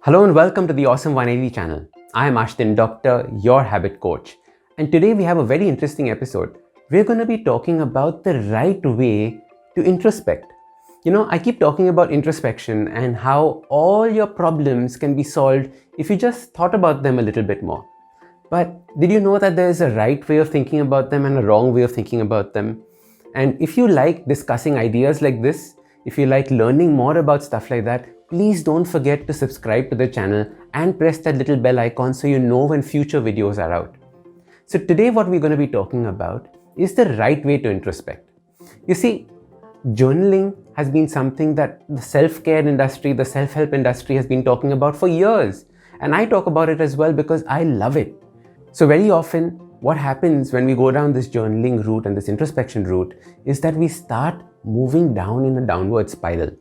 Hello and welcome to the Awesome 180 channel. I am Ashton Doctor, your habit coach. And today we have a very interesting episode. We're going to be talking about the right way to introspect. I keep talking about introspection and how all your problems can be solved if you just thought about them a little bit more. But did you know that there is a right way of thinking about them and a wrong way of thinking about them? And if you like discussing ideas like this, if you like learning more about stuff like that, please don't forget to subscribe to the channel and press that little bell icon so you know when future videos are out. So today what we're going to be talking about is the right way to introspect. You see, journaling has been something that the self-care industry, the self-help industry has been talking about for years. And I talk about it as well because I love it. So very often what happens when we go down this journaling route and this introspection route is that we start moving down in a downward spiral.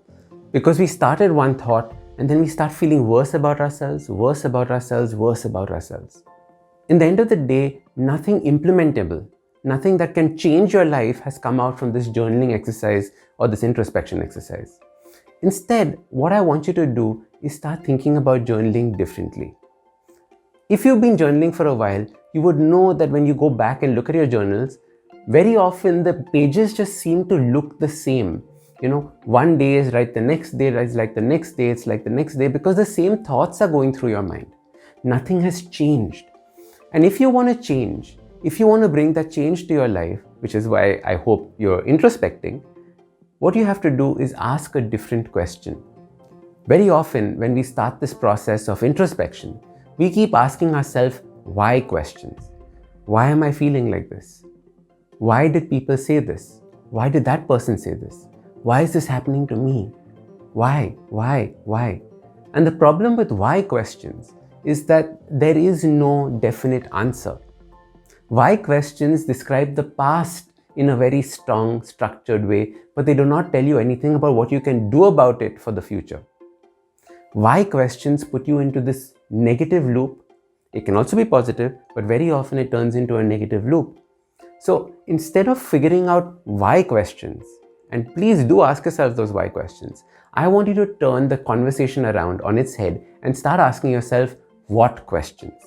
Because we started one thought and then we start feeling worse about ourselves, worse about ourselves, worse about ourselves. In the end of the day, nothing implementable, nothing that can change your life has come out from this journaling exercise or this introspection exercise. Instead, what I want you to do is start thinking about journaling differently. If you've been journaling for a while, you would know that when you go back and look at your journals, very often the pages just seem to look the same. One day is right, the next day is like the next day, it's like the next day, because the same thoughts are going through your mind. Nothing has changed. And if you want to change, if you want to bring that change to your life, which is why I hope you're introspecting, what you have to do is ask a different question. Very often when we start this process of introspection, we keep asking ourselves why questions. Why am I feeling like this? Why did people say this? Why did that person say this? Why is this happening to me? Why? And the problem with why questions is that there is no definite answer. Why questions describe the past in a very strong, structured way, but they do not tell you anything about what you can do about it for the future. Why questions put you into this negative loop. It can also be positive, but very often it turns into a negative loop. So instead of figuring out why questions, and please do ask yourself those why questions, I want you to turn the conversation around on its head and start asking yourself what questions.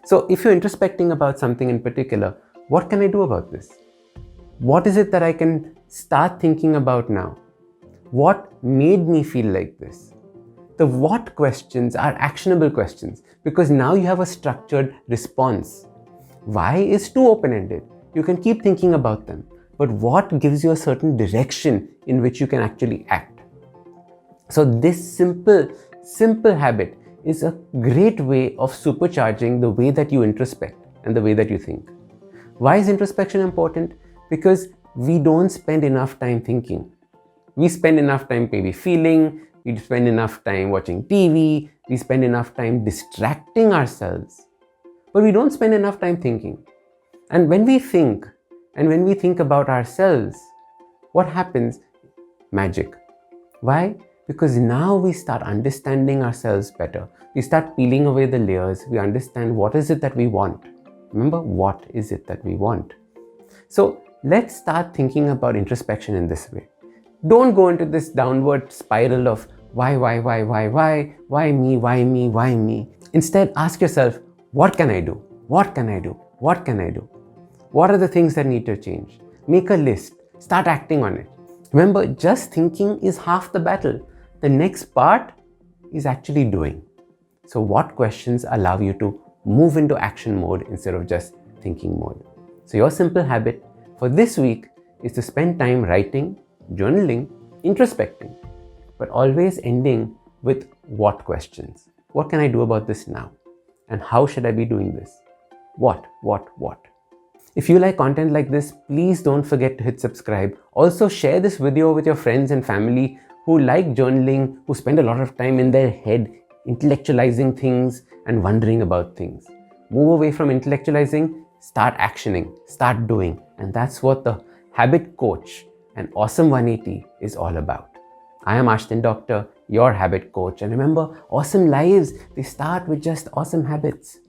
So if you're introspecting about something in particular, what can I do about this? What is it that I can start thinking about now? What made me feel like this? The what questions are actionable questions because now you have a structured response. Why is too open-ended. You can keep thinking about them. But what gives you a certain direction in which you can actually act? So this simple habit is a great way of supercharging the way that you introspect and the way that you think. Why is introspection important? Because we don't spend enough time thinking. We spend enough time maybe feeling, we spend enough time watching TV, we spend enough time distracting ourselves, but we don't spend enough time thinking. And when we think, and when we think about ourselves, what happens? Magic. Why? Because now we start understanding ourselves better. We start peeling away the layers. We understand what is it that we want. Remember, what is it that we want? So let's start thinking about introspection in this way. Don't go into this downward spiral of why me? Instead, ask yourself, what can I do? What can I do? What can I do? What are the things that need to change? Make a list. Start acting on it. Remember, just thinking is half the battle. The next part is actually doing. So what questions allow you to move into action mode instead of just thinking mode? So your simple habit for this week is to spend time writing, journaling, introspecting, but always ending with what questions. What can I do about this now? And how should I be doing this? What? If you like content like this, please don't forget to hit subscribe. Also share this video with your friends and family who like journaling, who spend a lot of time in their head intellectualizing things and wondering about things. Move away from intellectualizing, start actioning, start doing. And that's what the Habit Coach and Awesome 180 is all about. I am Ashton Doctor, your habit coach. And remember, awesome lives, they start with just awesome habits.